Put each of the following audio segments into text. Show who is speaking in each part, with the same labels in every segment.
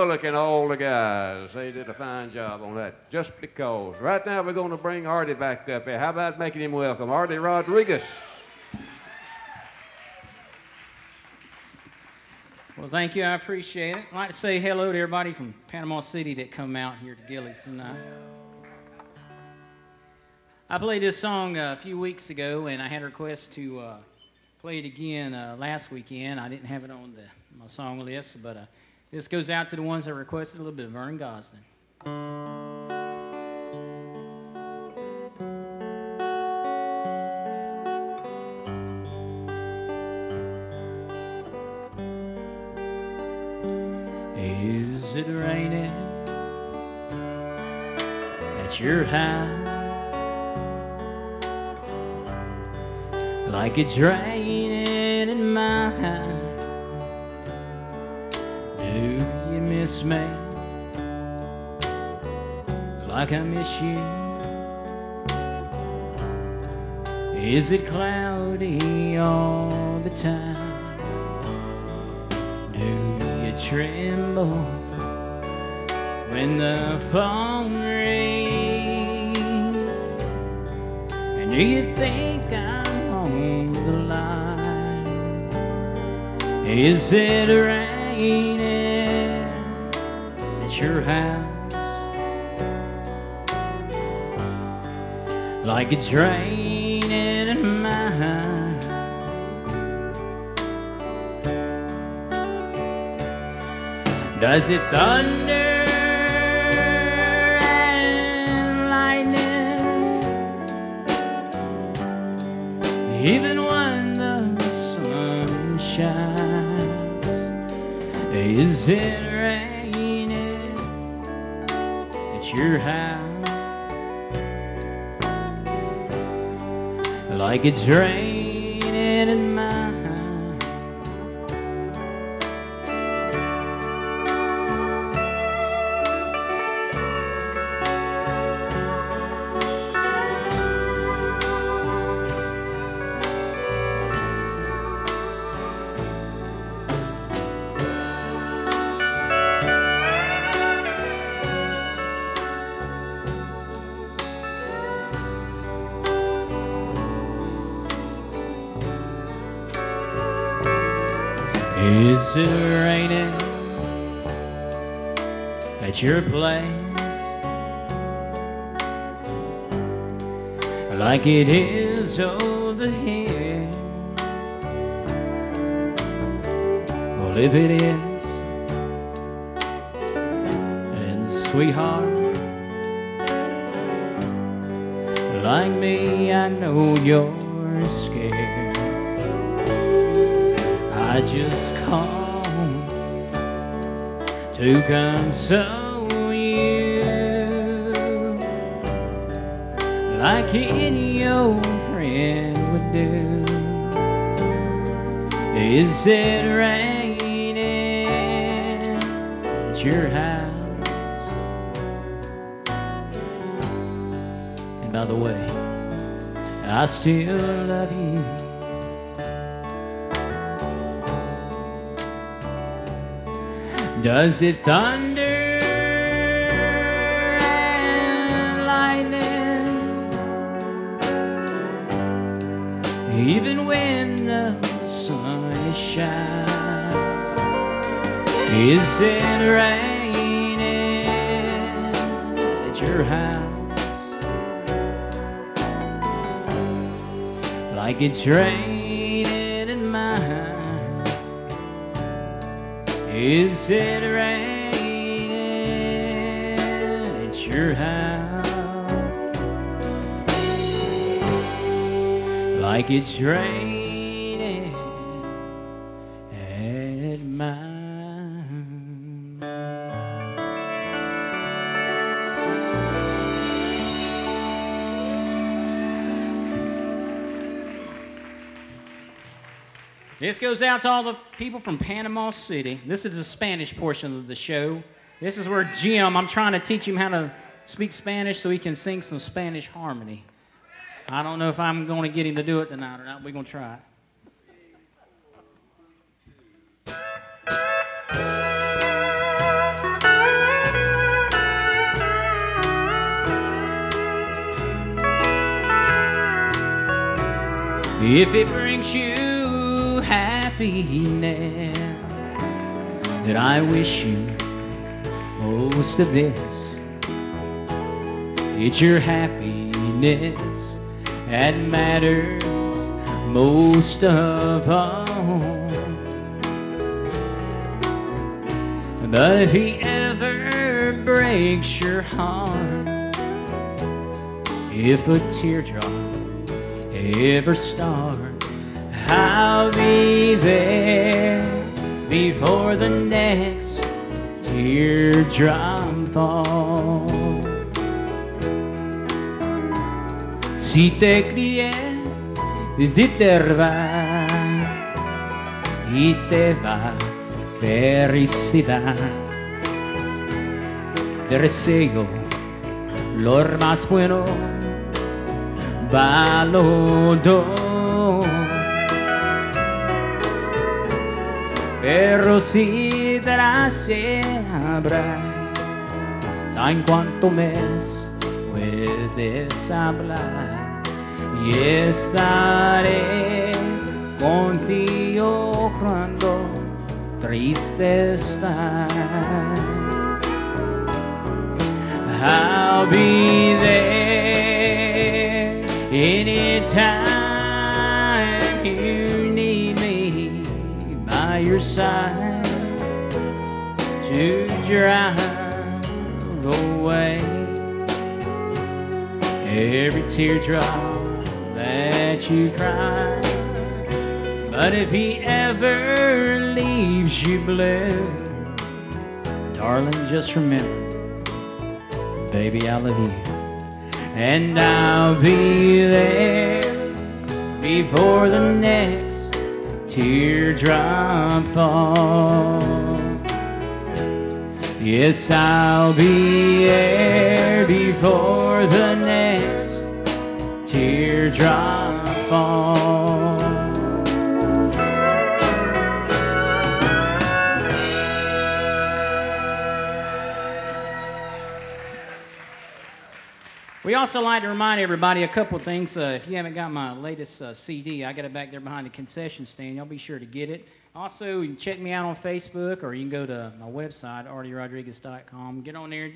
Speaker 1: Bullock and all the guys. They did a fine job on that, just because. Right now we're going to bring Artie back up here. How about making him welcome? Artie Rodriguez.
Speaker 2: Well, thank you. I appreciate it. I'd like to say hello to everybody from Panama City that come out here to Gilley's tonight. I played this song a few weeks ago, and I had a request to play it again last weekend. I didn't have it on my song list, but this goes out to the ones that requested a little bit of Vern Gosling. Is it raining at your house like it's raining in my house? Do you miss me like I miss you? Is it cloudy all the time? Do you tremble when the phone rings? And do you think I'm on the line? Is it raining at your house like it's raining in my house? Does it thunder and lightning even when the sun shines? Is it raining at your house like it's raining in my house? Is it raining at your place like it is over here? Well, if it is, then sweetheart, like me, I know you're scared. I just come to console you like any old friend would do. Is it raining at your house? And by the way, I still love you. Does it thunder and lightning even when the sun is shining? Is it raining at your house like it's raining in my house? Is it raining at your house like it's raining at mine? This goes out to all the people from Panama City. This is the Spanish portion of the show. This is where Jim, I'm trying to teach him how to speak Spanish so he can sing some Spanish harmony. I don't know if I'm going to get him to do it tonight or not. We're going to try it. If it brings you happiness, then I wish you most of this. It's your happiness that matters most of all. But if he ever breaks your heart, if a teardrop ever starts, I'll be there before the next teardrop falls. Si te crié de terva y te va felicidad, te deseo lo más bueno, valoro. Pero si te la sabrás, en cuánto mes puedes hablar, y estaré contigo cuando triste estás. I'll be there anytime you need me by your side to drive away every teardrop that you cry. But if he ever leaves you blue, darling, just remember, baby, I love you. And I'll be there before the next teardrop falls. Yes, I'll be there before the next teardrop falls. We also like to remind everybody a couple of things. If you haven't got my latest CD, I got it back there behind the concession stand. Y'all be sure to get it. Also, you can check me out on Facebook, or you can go to my website, artierodriguez.com. Get on there,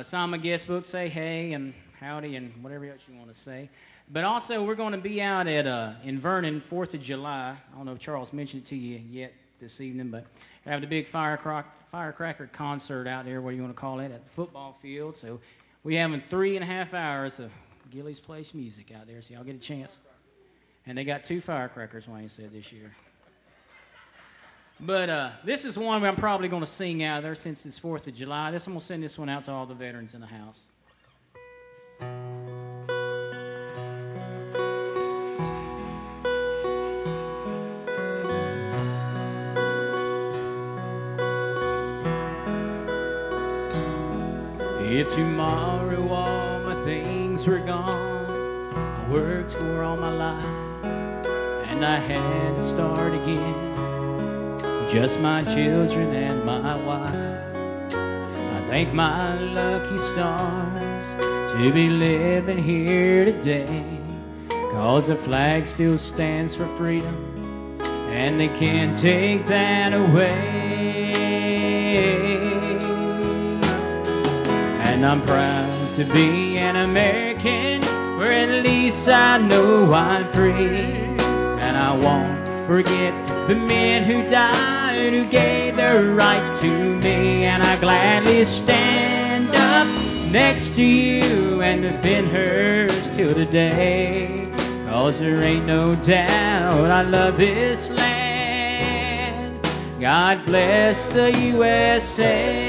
Speaker 2: sign my guest book, say hey and howdy and whatever else you want to say. But also, we're going to be out at in Vernon, 4th of July. I don't know if Charles mentioned it to you yet this evening, but we're having a big firecracker concert out there, what do you want to call it, at the football field. So we're having 3.5 hours of Gilley's Place music out there, so y'all get a chance. And they got 2 firecrackers, Wayne said, this year. But this is one I'm probably going to sing out there since it's 4th of July. I'm going to send this one out to all the veterans in the house. If tomorrow all my things were gone, I worked for all my life, and I had to start again with just my children and my wife. I thank my lucky stars to be living here today, 'cause the flag still stands for freedom, and they can't take that away. And I'm proud to be an American, where at least I know I'm free. And I won't forget the men who died, who gave their right to me. And I gladly stand up next to you and defend hers till today. 'Cause there ain't no doubt I love this land. God bless the USA.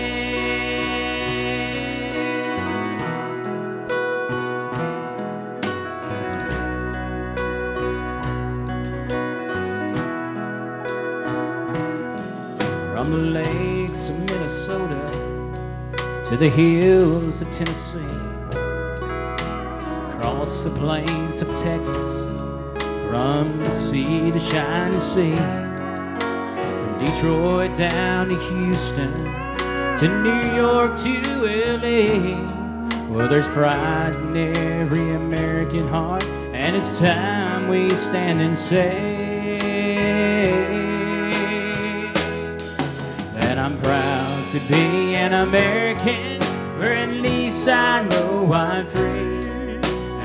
Speaker 2: From the lakes of Minnesota to the hills of Tennessee, across the plains of Texas, from the sea to shining sea, from Detroit down to Houston, to New York to LA, Well, there's pride in every American heart, and it's time we stand and say that I'm proud to be an American, or at least I know I'm free.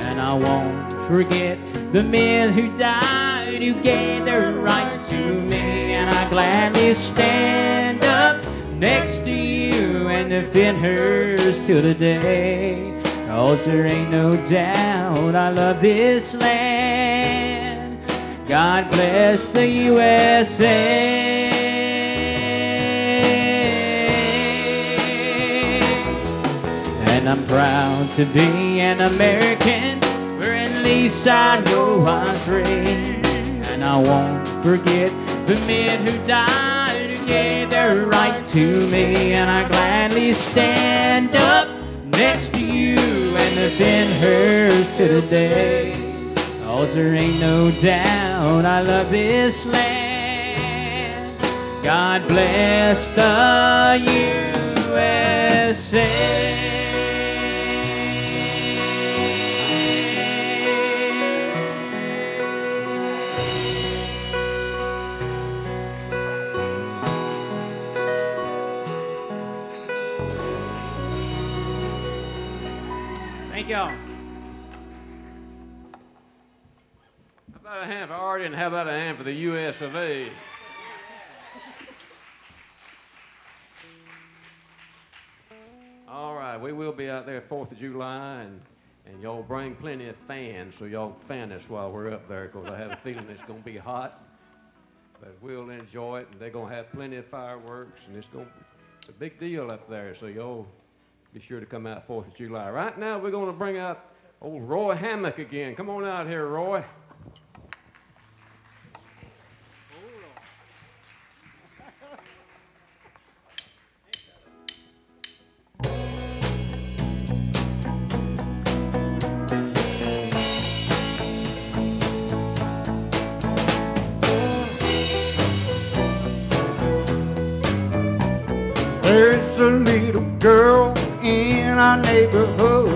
Speaker 2: And I won't forget the men who died, who gave their right to me. And I gladly stand up next to you and defend hers till the day. 'Cause there ain't no doubt I love this land. God bless the USA. And I'm proud to be an American, or at least I know I'm free. And I won't forget the men who died, who gave their right to me. And I gladly stand up next to you and defend hers to the day. 'Cause there ain't no doubt I love this land. God bless the USA. Thank y'all.
Speaker 1: How about a hand for Artie, and how about a hand for the US of A? All right, we will be out there 4th of July, and y'all bring plenty of fans so y'all can fan us while we're up there, because I have a feeling it's going to be hot. But we'll enjoy it, and they're going to have plenty of fireworks, and it's a big deal up there, so y'all be sure to come out 4th of July. Right now, we're going to bring out old Roy Hammock again. Come on out here, Roy.
Speaker 3: There's a little girl in our neighborhood.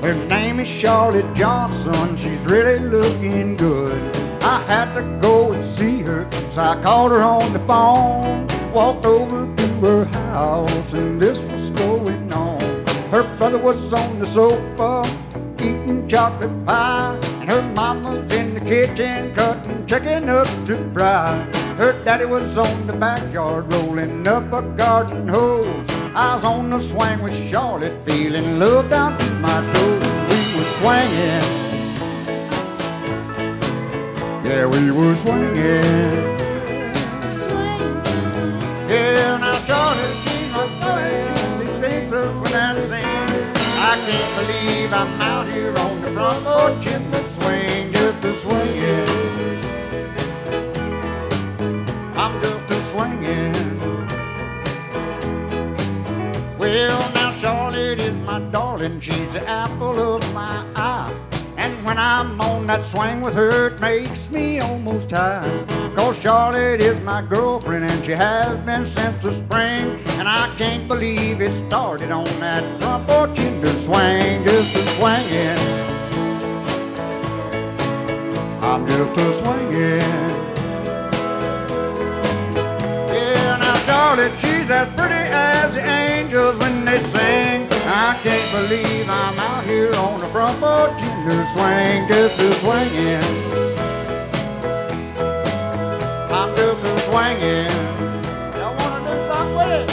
Speaker 3: Her name is Charlotte Johnson. She's really looking good. I had to go and see her, so I called her on the phone. Walked over to her house, and this was going on. Her brother was on the sofa eating chocolate pie, and her mama's in the kitchen cutting chicken up to fry. Her daddy was on the backyard rolling up a garden hose. I was on the swing with Charlotte, feeling love down to my toes. We were swinging, yeah, we were swinging. Yeah, now Charlotte, she's my friend. These things are when I sing. I can't believe I'm out here on the front porch in the swing, just a swinging. I'm just a swinging. Well, now Charlotte is my darling, she's the apple of my eye. And when I'm on that swing with her, it makes me almost high. 'Cause Charlotte is my girlfriend, and she has been since the spring. And I can't believe it started on that front porch in the swing, just a swinging. I'm just a swinging. Charlotte, she's as pretty as the angels when they sing. I can't believe I'm out here on the front porch in the swing, just a swinging. I'm just a swinging. Y'all wanna do something with it?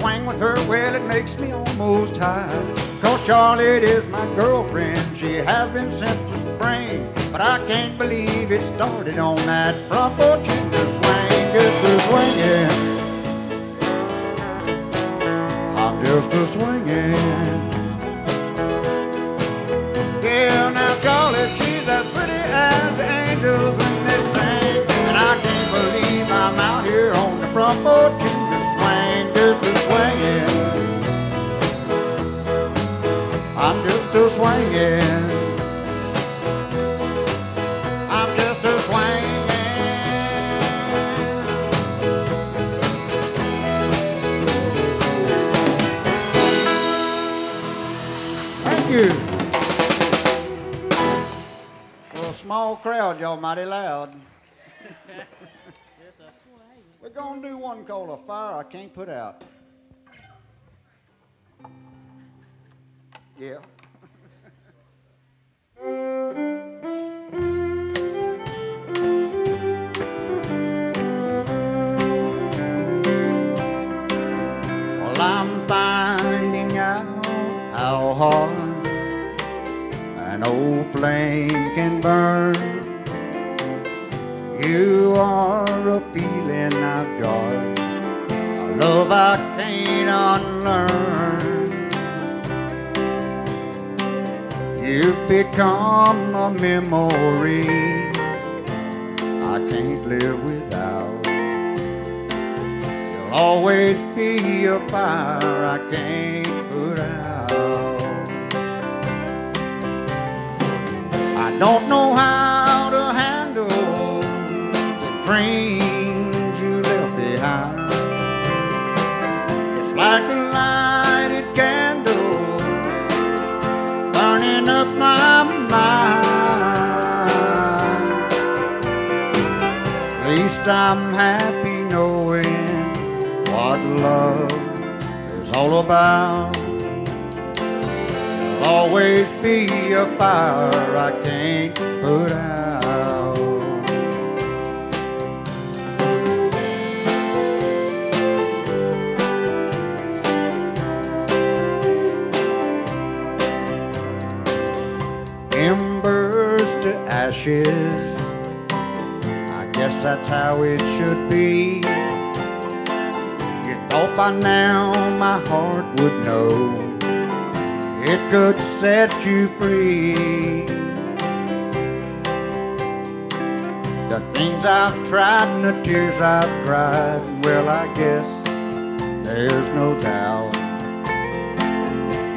Speaker 3: swing with her, well, it makes me almost tired. 'Cause Charlotte is my girlfriend, she has been since the spring. But I can't believe it started on that front porch in the swing. Just a swinging, I'm just a swinging. Yeah, now Charlotte, she's as pretty as the angels when they sing. And I can't believe I'm out here on the front porch in the swing. Just a swinging, I'm just a swinging. I'm just a swinging. Thank you. For a small crowd, y'all mighty loud. We're gonna do one called A Fire I Can't Put Out. Yeah. Well, I'm finding out how hard an old flame can burn. You are a feeling I've got, a love I can't unlearn. You've become a memory I can't live without. You'll always be a fire I can't put out. I don't know how to handle the dreams you left behind. It's like a lighted candle burning up my mind. At least I'm happy knowing what love is all about. There'll always be a fire I can't put out. Embers to ashes, I guess that's how it should be. You thought by now my heart would know it could set you free. The things I've tried and the tears I've cried, well, I guess there's no doubt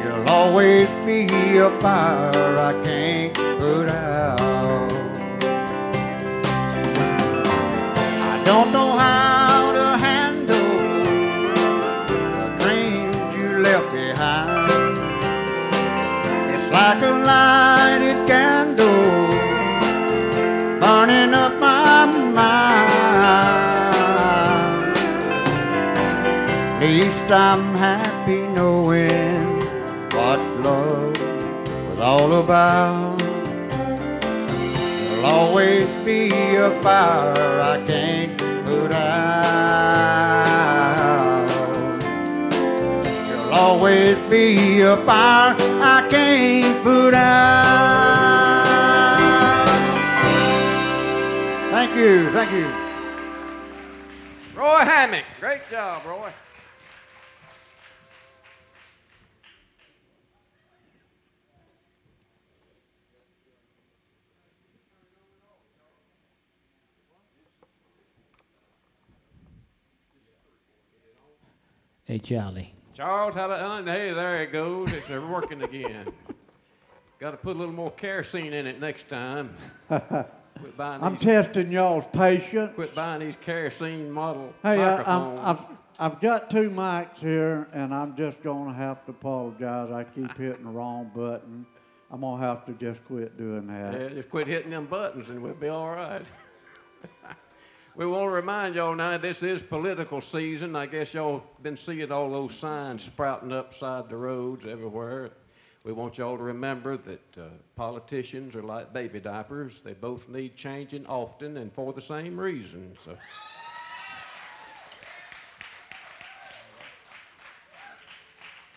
Speaker 3: you'll always be a fire I can't put out. I don't know how to handle the dreams you left behind. It's like a lighted candle burning up my mind. At least I'm happy knowing what love was all about. There'll always be a fire I can't put out. There'll always be a fire I can't put out. Thank you, thank you.
Speaker 1: Roy Hammock, great job, Roy.
Speaker 2: Hey, Charlie.
Speaker 1: Charles, how about, hey, there it goes. It's working again. Got to put a little more kerosene in it next time. Quit buying
Speaker 4: I'm
Speaker 1: these,
Speaker 4: testing y'all's patience.
Speaker 1: quit buying these kerosene model
Speaker 4: Hey,
Speaker 1: microphones.
Speaker 4: I've got two mics here, and I'm just going to have to apologize. I keep hitting the wrong button. I'm going to have to just quit doing that.
Speaker 1: Yeah, just quit hitting them buttons and we'll be all right. We want to remind y'all now this is political season. I guess y'all been seeing all those signs sprouting up side the roads everywhere. We want y'all to remember that politicians are like baby diapers. They both need changing often and for the same reason. So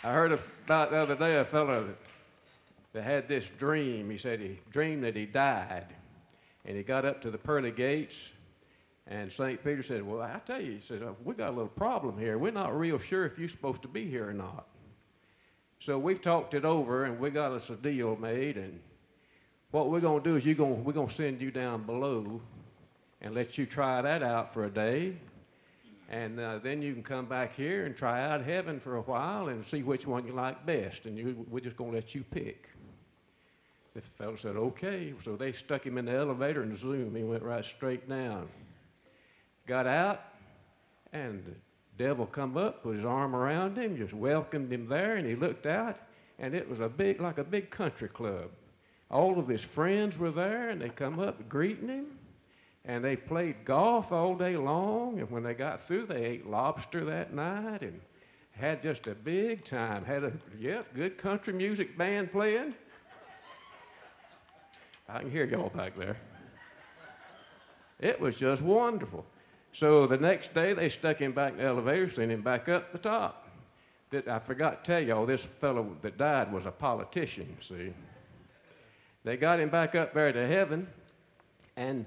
Speaker 1: I heard about the other day a fellow that had this dream. He said he dreamed that he died, and he got up to the pearly gates, and St. Peter said, well, I tell you, he said, we got a little problem here. We're not real sure if you're supposed to be here or not. So we've talked it over, and we got us a deal made, and what we're going to do is we're going to send you down below and let you try that out for a day, and then you can come back here and try out heaven for a while and see which one you like best, and we're just going to let you pick. The fellow said, okay. So they stuck him in the elevator, and zoom, he went right straight down. Got out, and the devil come up, put his arm around him, just welcomed him there, and he looked out, and it was like a big country club. All of his friends were there, and they come up greeting him, and they played golf all day long, and when they got through, they ate lobster that night and had just a big time. Had a good country music band playing. I can hear y'all back there. It was just wonderful. So the next day, they stuck him back in the elevator, sent him back up the top. I forgot to tell y'all, this fellow that died was a politician, see. They got him back up there to heaven, and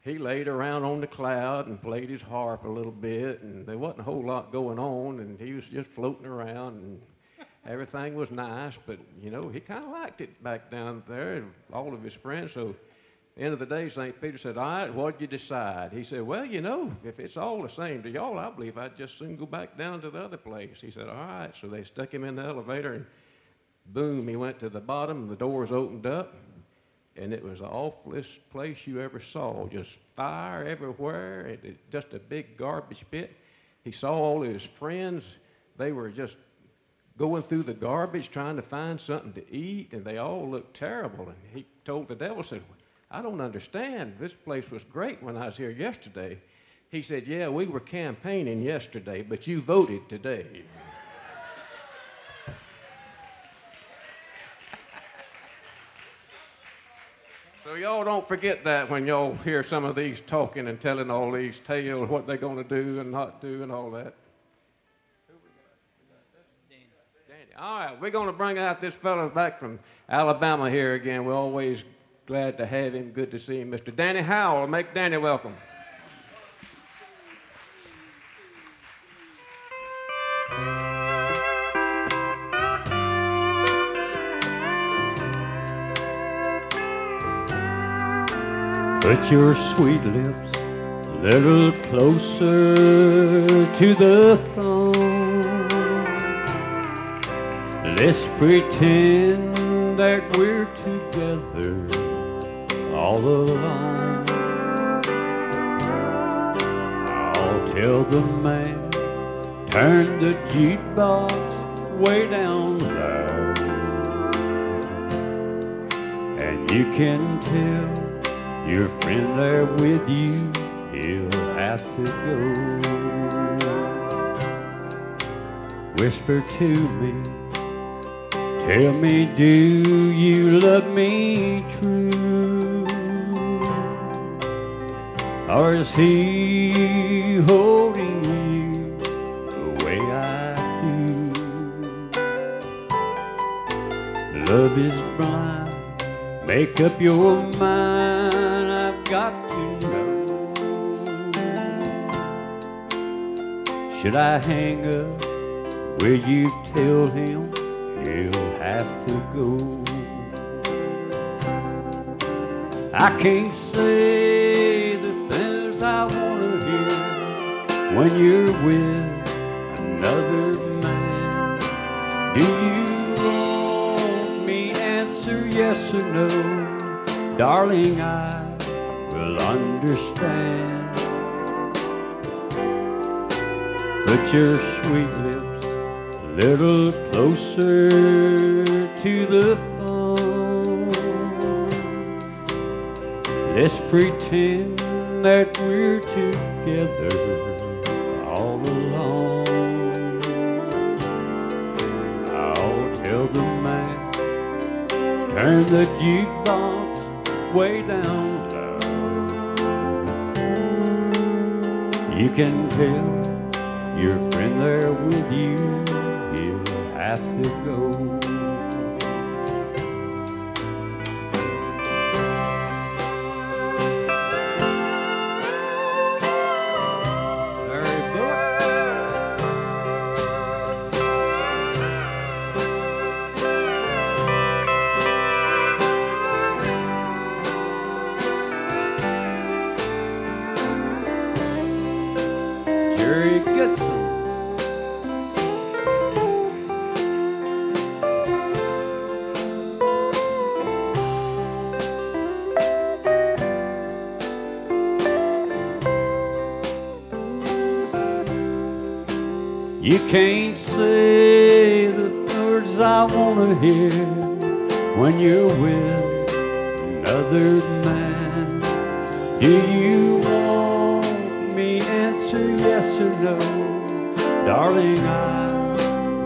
Speaker 1: he laid around on the cloud and played his harp a little bit, and there wasn't a whole lot going on, and he was just floating around, and everything was nice, but, you know, he kind of liked it back down there, all of his friends. So at the end of the day, St. Peter said, all right, what'd you decide? He said, well, you know, if it's all the same to y'all, I believe I'd just soon go back down to the other place. He said, all right. So they stuck him in the elevator, and boom, he went to the bottom, and the doors opened up, and it was the awfulest place you ever saw, just fire everywhere, just a big garbage pit. He saw all his friends. They were just going through the garbage trying to find something to eat, and they all looked terrible. And he told the devil, said, I don't understand. This place was great when I was here yesterday. He said, yeah, we were campaigning yesterday, but you voted today. So y'all don't forget that when y'all hear some of these talking and telling all these tales, what they're going to do and not do and all that. Danny. All right, we're going to bring out this fellow back from Alabama here again. We're always glad to have him. Good to see him. Mr. Danny Howell. Make Danny welcome.
Speaker 3: Put your sweet lips a little closer to the phone. Let's pretend that we're together all alone. I'll tell the man, turn the jukebox way down low, and you can tell your friend there with you, he'll have to go. Whisper to me, tell me, do you love me true? Or is he holding you the way I do? Love is blind, make up your mind, I've got to know. Should I hang up? Will you tell him he'll have to go? I can't say the things I want to hear when you're with another man. Do you want me answer yes or no? Darling, I will understand. Put your sweet lips a little closer to the phone. Let's pretend that we're together all alone. I'll tell the man, turn the jukebox way down low. You can tell your friend there with you, he'll
Speaker 5: have to go. You can't say the words I wanna hear when you're with another man. Do you want me answer yes or no? Darling, I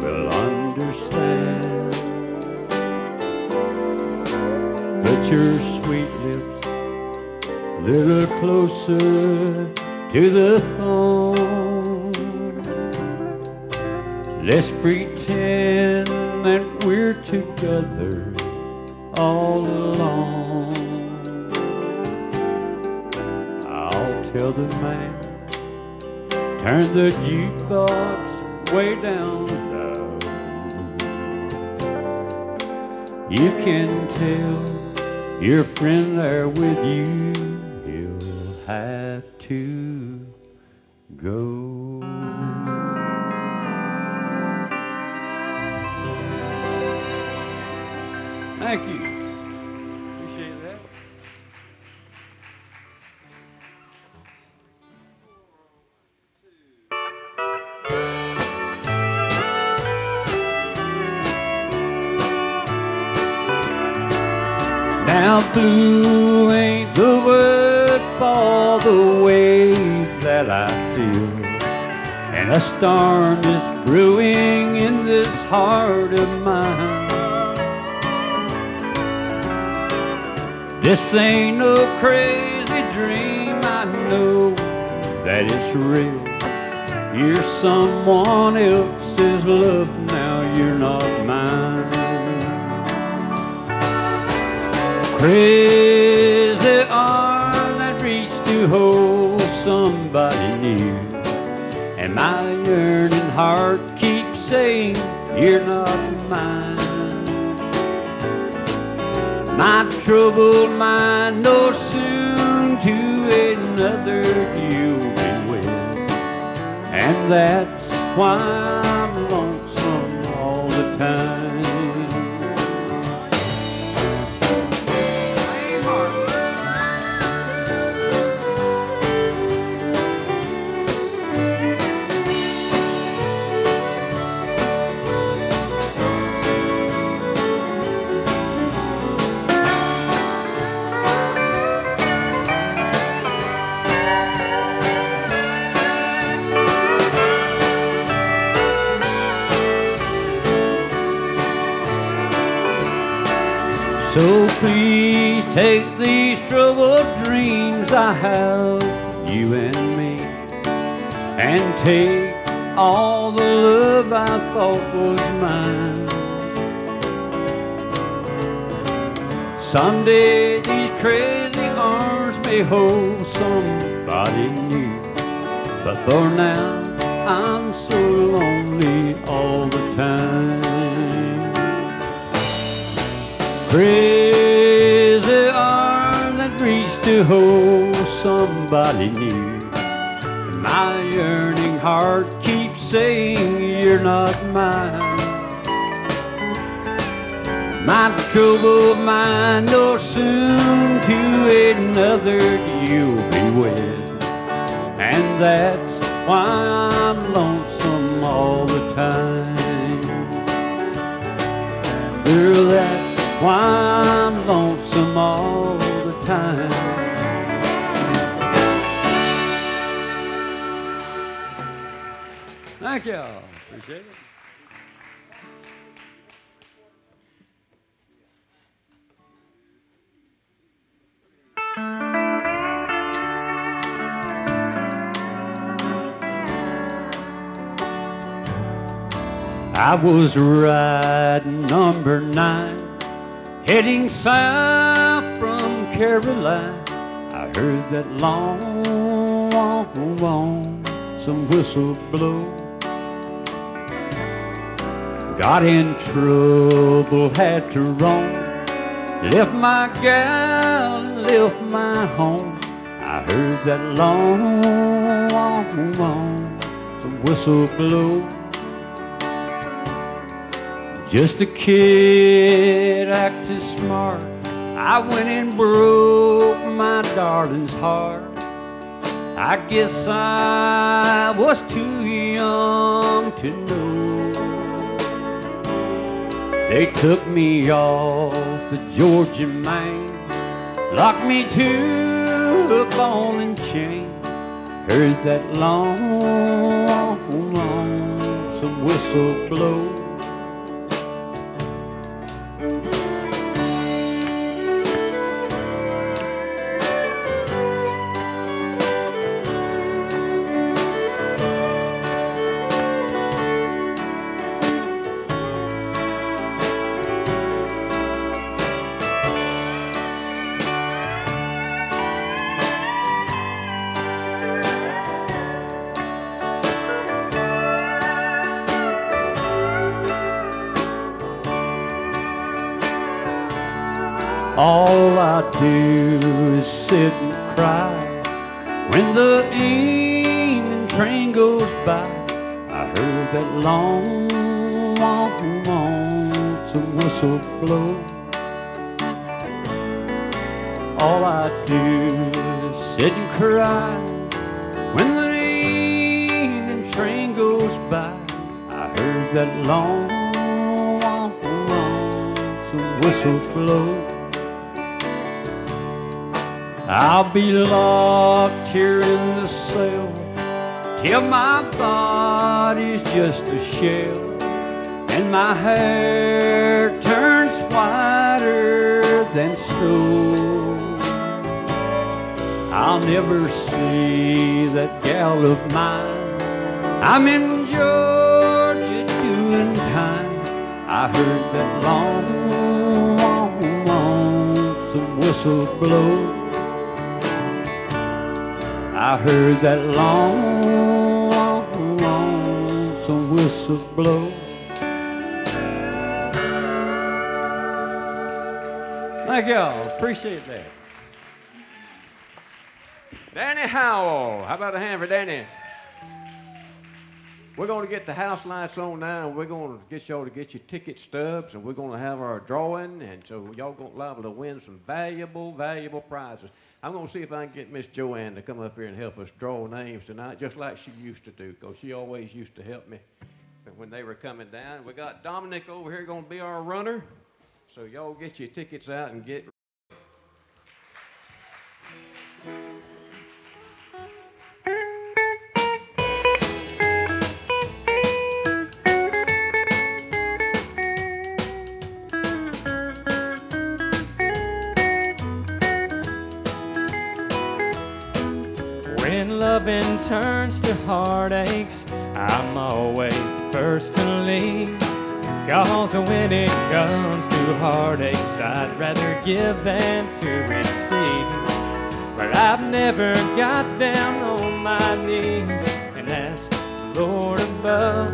Speaker 5: will understand. Put your sweet lips a little closer to the phone. Let's pretend that we're together all along. I'll tell the man, turn the jukebox way down low. You can tell your friend there with you, he'll have to go. Thank you. Appreciate that. Now blue ain't the word for the way that I feel, and a storm is brewing in this heart of mine. This ain't no crazy dream, I know that it's real. You're someone else's love now, you're not mine. Crazy arm that reach to hold somebody near, and my yearning heart keeps saying you're not mine. My troubled mind knows soon to another you'll be with, and that's why I'm lonesome all the time. So please take these troubled dreams I have, you and me, and take all the love I thought was mine. Someday these crazy arms may hold somebody new, but for now I'm so lonely all the time. Crazy arm that reach to hold somebody new, and my yearning heart keeps saying you're not mine. My troubled mind knows soon to another you'll be with, and that's why I'm lonesome all the time. Girl, that's why I'm lonesome all the time. Thank y'all. Appreciate it. I was riding number 9, heading south from Carolina. I heard that long, some whistle blow. Got in trouble, had to roam. Left my gal, left my home. I heard that long, some whistle blow. Just a kid acting smart, I went and broke my darling's heart. I guess I was too young to know. They took me off the Georgia main, locked me to a ball and chain. Heard that long, some whistle blow. All I do is sit and cry when the evening train goes by. I heard that long, some whistle blow. All I do is sit and cry when the evening train goes by. I heard that long, some whistle blow. I'll be locked here in the cell till my body's just a shell and my hair turns whiter than snow. I'll never see that gal of mine. I'm in Georgia doing time. I heard that long, some whistle blow. I heard that long, some whistle blow. Thank y'all, appreciate that.
Speaker 1: Danny Howell, how about a hand for Danny? We're going to get the house lights on now, and we're going to get y'all to get your ticket stubs, and we're going to have our drawing, and so y'all going to be liable to win some valuable prizes. I'm going to see if I can get Miss Joanne to come up here and help us draw names tonight, just like she used to do, because she always used to help me when they were coming down. We got Dominic over here going to be our runner, so y'all get your tickets out and get
Speaker 6: When loving turns to heartaches, I'm always the first to leave. 'Cause when it comes to heartaches, I'd rather give than to receive. But I've never got down on my knees and asked the Lord above.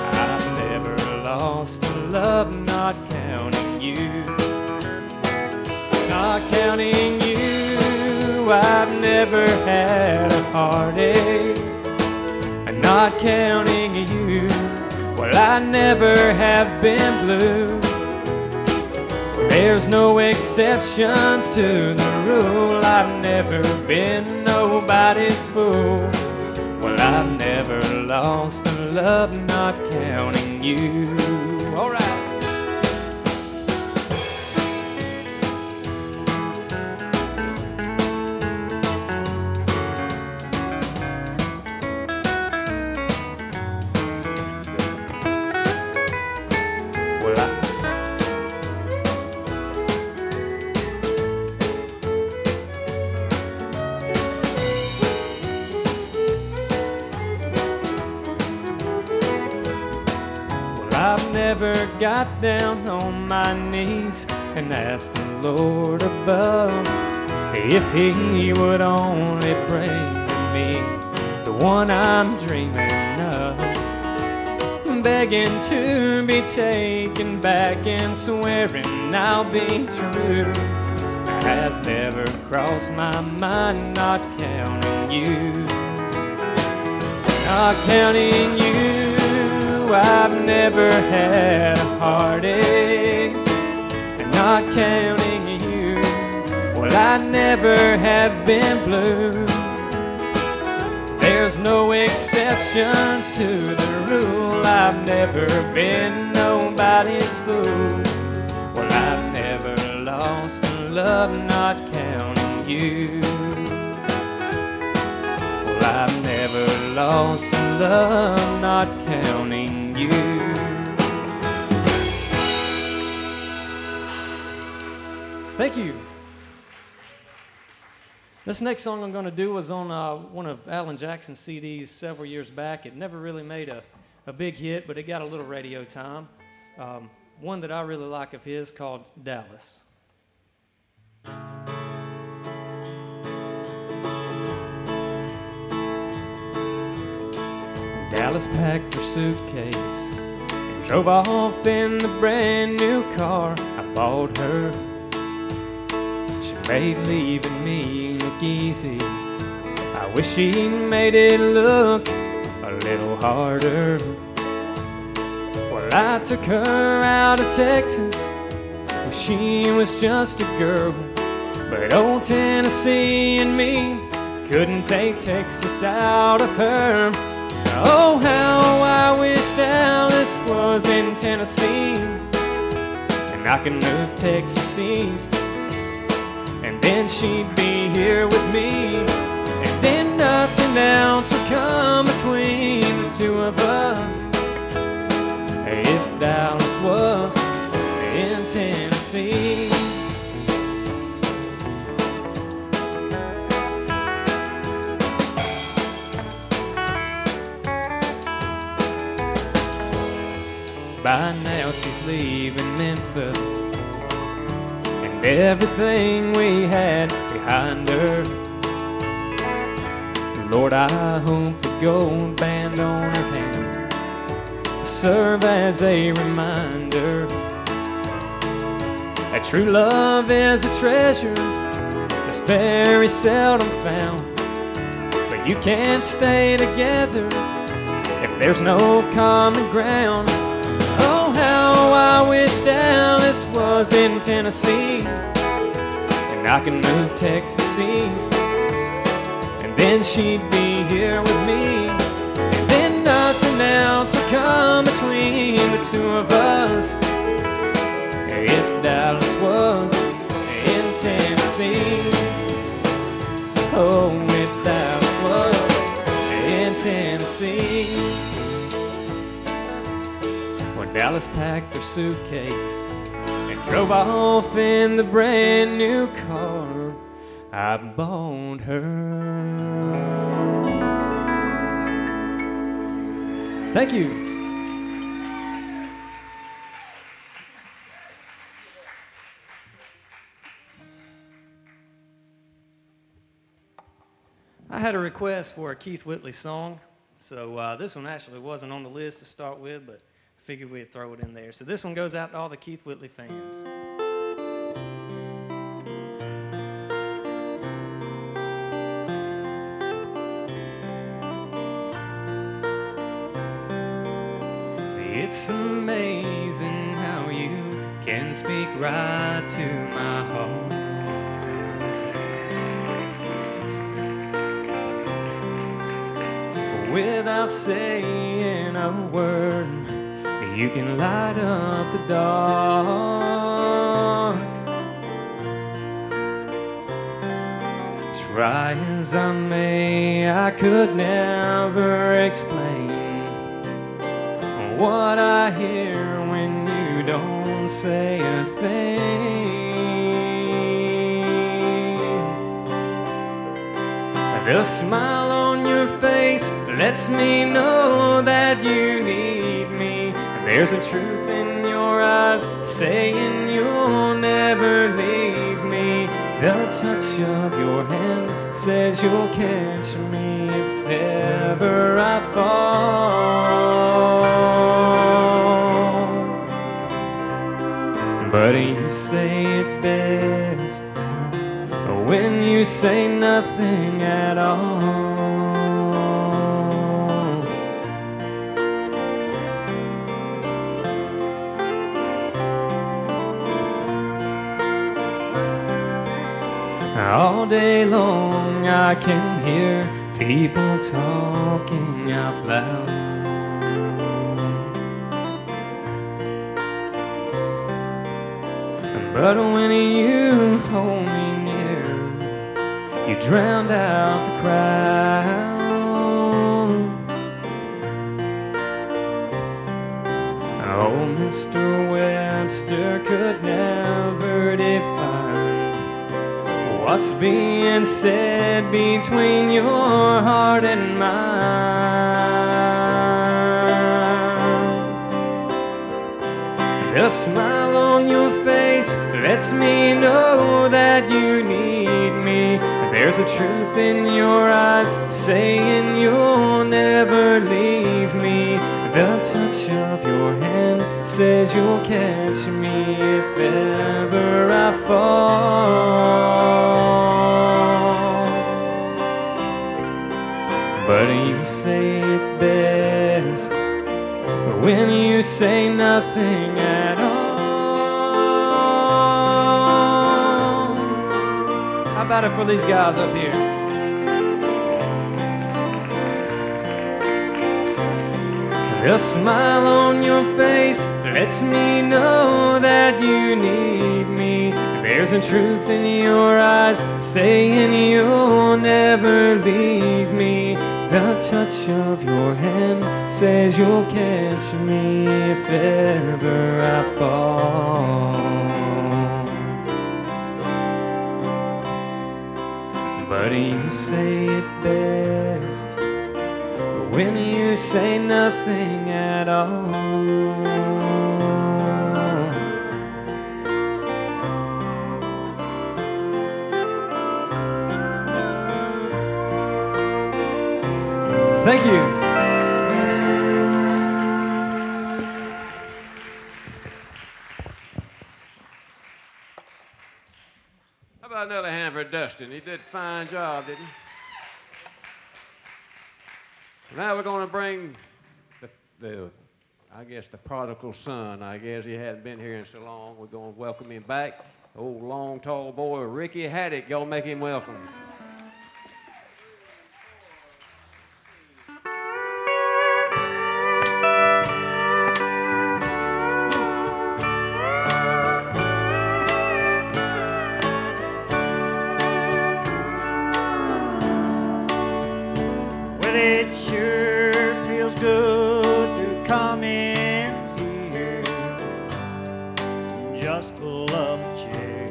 Speaker 6: I've never lost a love, not counting you. Not counting you. I've never had a heartache, and not counting you, well, I never have been blue. There's no exceptions to the rule. I've never been nobody's fool. Well, I've never lost a love, not counting you. All right. I've never got down on my knees and asked the Lord above if He would only bring me the one I'm dreaming of. Begging to be taken back and swearing I'll be true has never crossed my mind, not counting you. Not counting you, I've never had a heartache. And not counting you, well, I never have been blue. There's no exceptions to the rule. I've never been nobody's fool. Well, I've never lost a love, not counting you. Well, I've never lost a love, not counting you. Thank you. This next song I'm going to do was on one of Alan Jackson's CDs several years back. It never really made a big hit, but it got a little radio time. One that I really like of his called Dallas. Dallas packed her suitcase and drove off in the brand new car I bought her. She made leaving me look easy. I wish she'd made it look a little harder. Well, I took her out of Texas when she was just a girl, but old Tennessee and me couldn't take Texas out of her. Oh, how I wish Dallas was in Tennessee, and I could move Texas east, and then she'd be here with me, and then nothing else would come between the two of us. If Dallas was in Tennessee. By now she's leaving Memphis and everything we had behind her. Lord, I hope the gold band on her hand will serve as a reminder that true love is a treasure that's very seldom found. But you can't stay together if there's no common ground. Oh, how I wish Dallas was in Tennessee, and I can move Texas east, and then she'd be here with me, and then nothing else would come between the two of us. If Dallas was in Tennessee. Oh, if Dallas was in Tennessee. Dallas packed her suitcase and drove off in the brand new car I bought her. Thank you. I had a request for a Keith Whitley song, so this one actually wasn't on the list to start with, but figured we'd throw it in there. So this one goes out to all the Keith Whitley fans. It's amazing how you can speak right to my heart. Without saying a word, you can light up the dark. Try as I may, I could never explain what I hear when you don't say a thing. The smile on your face lets me know that you need me. There's a truth in your eyes saying you'll never leave me. The touch of your hand says you'll catch me if ever I fall. But you say it best when you say nothing at all. All day long I can hear people talking out loud. But when you hold me near, you drowned out the crowd. Oh, Mr. Webster could never define what's being said between your heart and mine. The smile on your face lets me know that you need me. There's a truth in your eyes saying you'll never leave me. The touch of your hand says you'll catch me if ever I fall. But you say it best when you say nothing at all. How about it for these guys up here? The smile on your face lets me know that you need me. There's a truth in your eyes saying you'll never leave me. The touch of your hand says you'll catch me if ever I fall. But you say it best when you say nothing at all. Thank you.
Speaker 1: How about another hand for Dustin? He did a fine job, didn't he? Now we're going to bring I guess the prodigal son. I guess he hadn't been here in so long. We're going to welcome him back. Old long, tall boy, Ricky Haddock. Y'all make him welcome.
Speaker 3: Well, it sure feels good to come in here, just pull up a chair.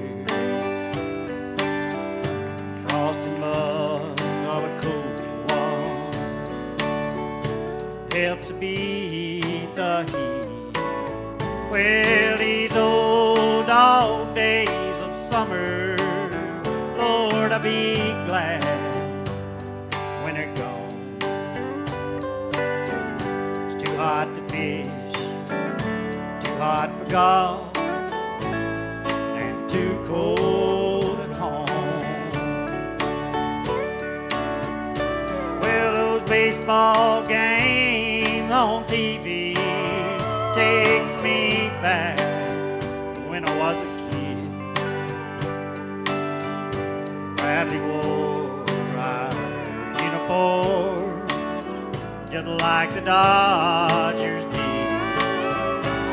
Speaker 3: Frosty mug of a cold one helps to beat the heat. Well, these old dog days of summer, Lord, I'll be glad when they're gone. It's too hot to fish, too hot for golf, and too cold at home. Well, those baseball games on TV takes me back when I was a kid. Bradley wore our uniform just like the Dodgers did.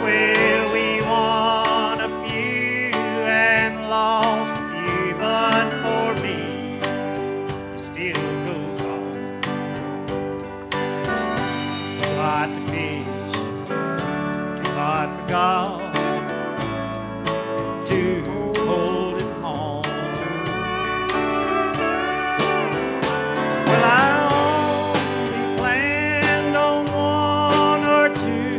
Speaker 3: Well, we won a few and lost a few, but for me, it still goes on. It's too hot to fish, too hot for golf, too cold at home. Well, I only planned on one or two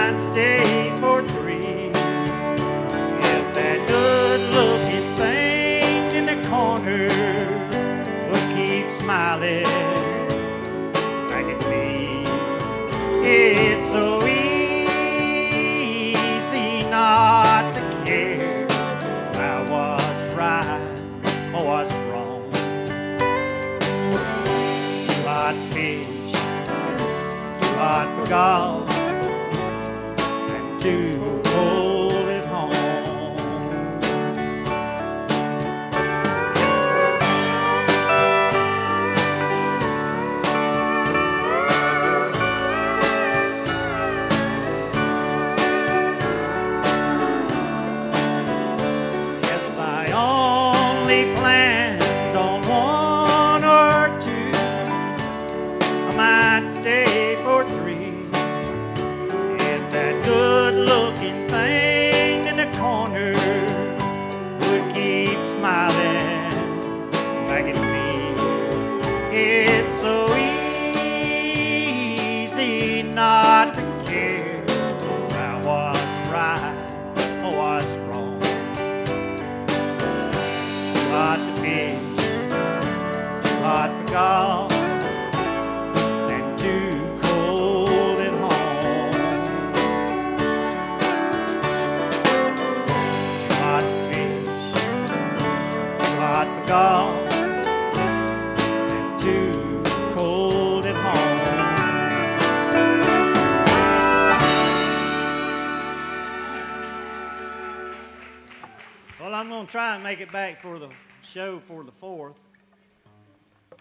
Speaker 3: might stay for three. If that good-looking thing in the corner would keep smiling back at me. It's so easy not to care about what's right or what's wrong. Too hot to fish, too hot for golf, and too cold at home. Yes, I only planned on one or two. I might stay for three. If that good-looking thing in the corner would keep smiling back at me. It's so easy not to care about what's right or what's wrong. Too hot to fish, too hot for golf, and too cold at home. Too hot to fish, too hot for golf, and too cold at home. Well, I'm going to try and make it back for the show for the 4th,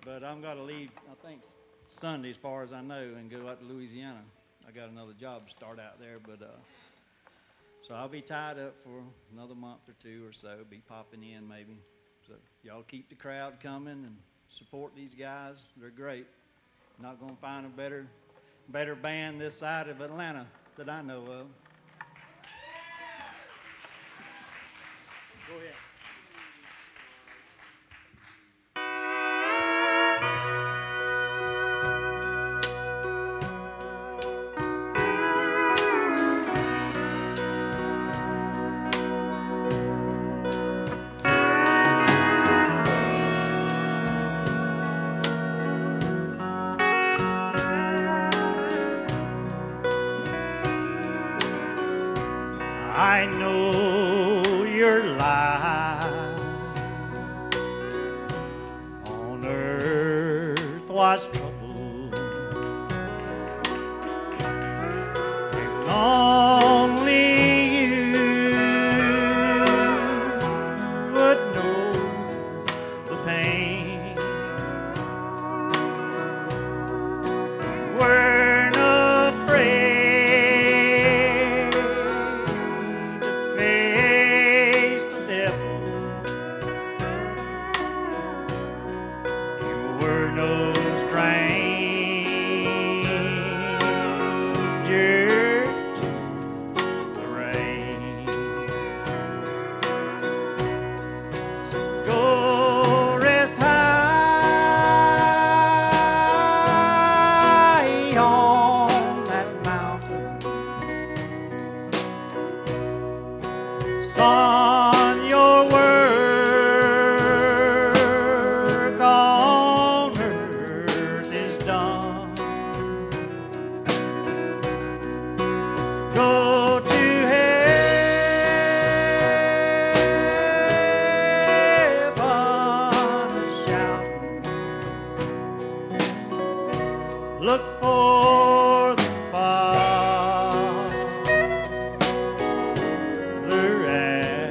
Speaker 3: but I'm going to leave, I think, Sunday as far as I know, and go out to Louisiana. I got another job to start out there, but so I'll be tied up for another month or two or so, be popping in maybe. So y'all keep the crowd coming and support these guys. They're great. Not going to find a better band this side of Atlanta that I know of. Go ahead. I know your life on earth was trouble, and only you would know the pain. Weren't afraid to face the devil. You were no stranger to the rain. So go rest high on that mountain. Son, your work on earth is done. Go to heaven shouting. Look for the Father at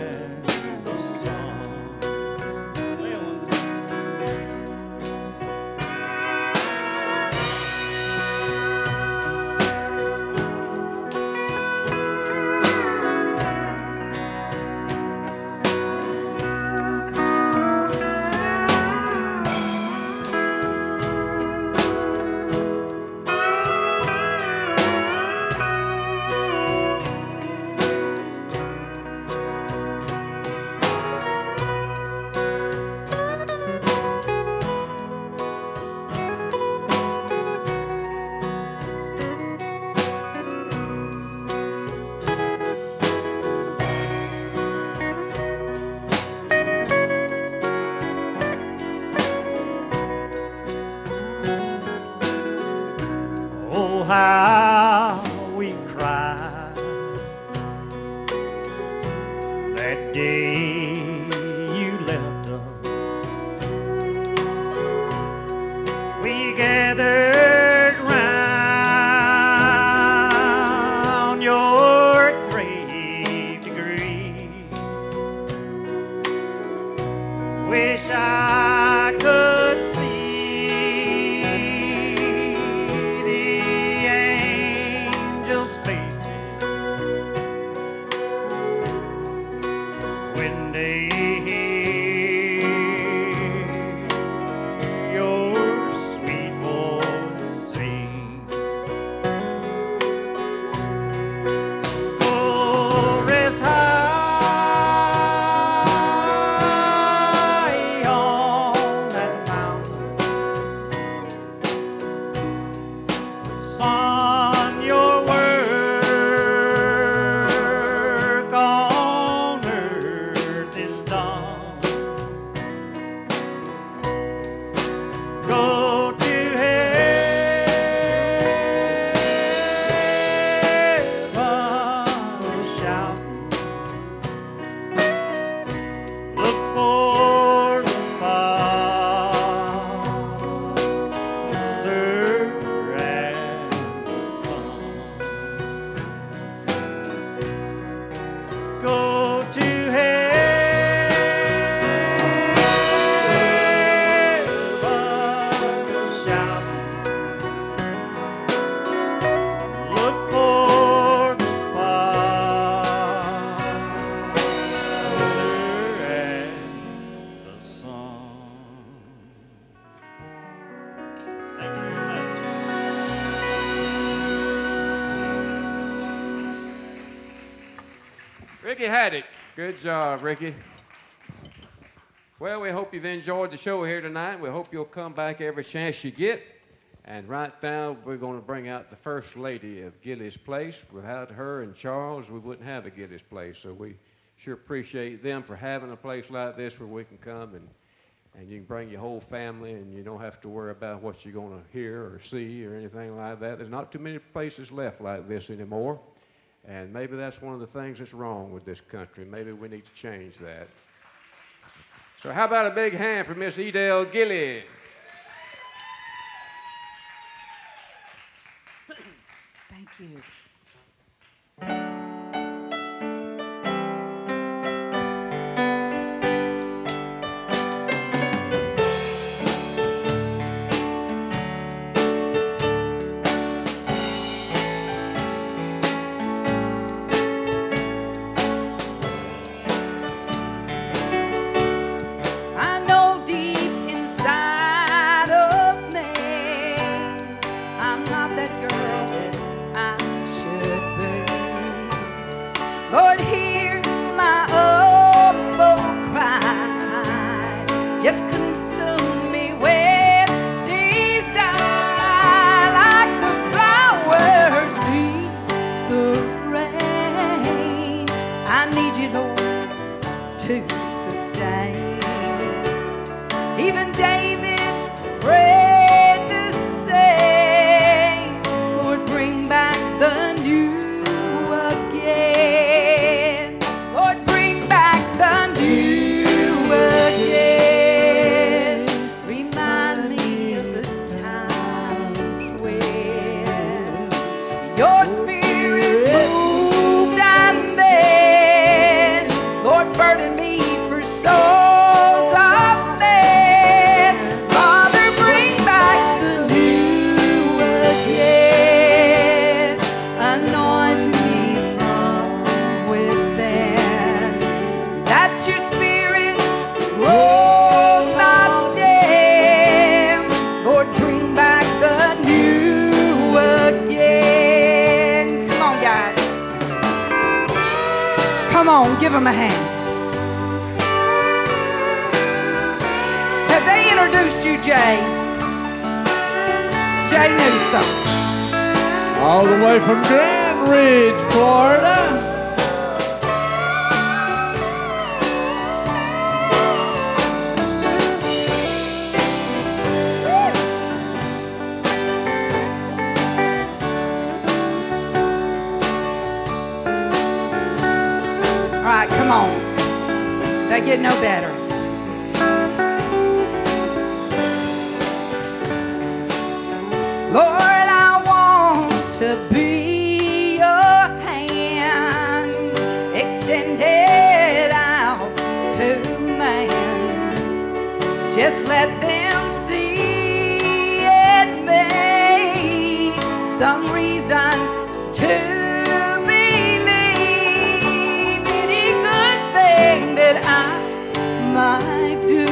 Speaker 1: Ricky Haddock. Good job, Ricky. Well, we hope you've enjoyed the show here tonight. We hope you'll come back every chance you get. And right now, we're going to bring out the First Lady of Gilley's Place. Without her and Charles, we wouldn't have a Gilley's Place. So we sure appreciate them for having a place like this where we can come and you can bring your whole family and you don't have to worry about what you're going to hear or see or anything like that. There's not too many places left like this anymore. And maybe that's one of the things that's wrong with this country. Maybe we need to change that. So how about a big hand for Miss Edel Gilley?
Speaker 7: Thank you. Give them a hand. Have they introduced you, Jay? Jay Newsom.
Speaker 4: All the way from Grand Ridge, Florida.
Speaker 7: Come on. They get no better. Lord, I want to be your hand extended out to man. Just let them see it be some reason to that I might do.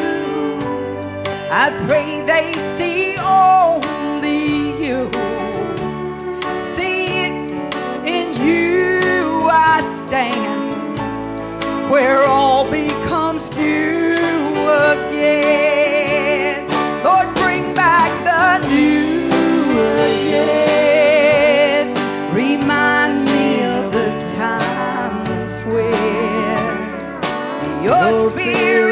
Speaker 7: I pray they see only you. See, it's in you I stand, where all becomes new again. Lord, bring back the new again. Remind me of the times when your spirit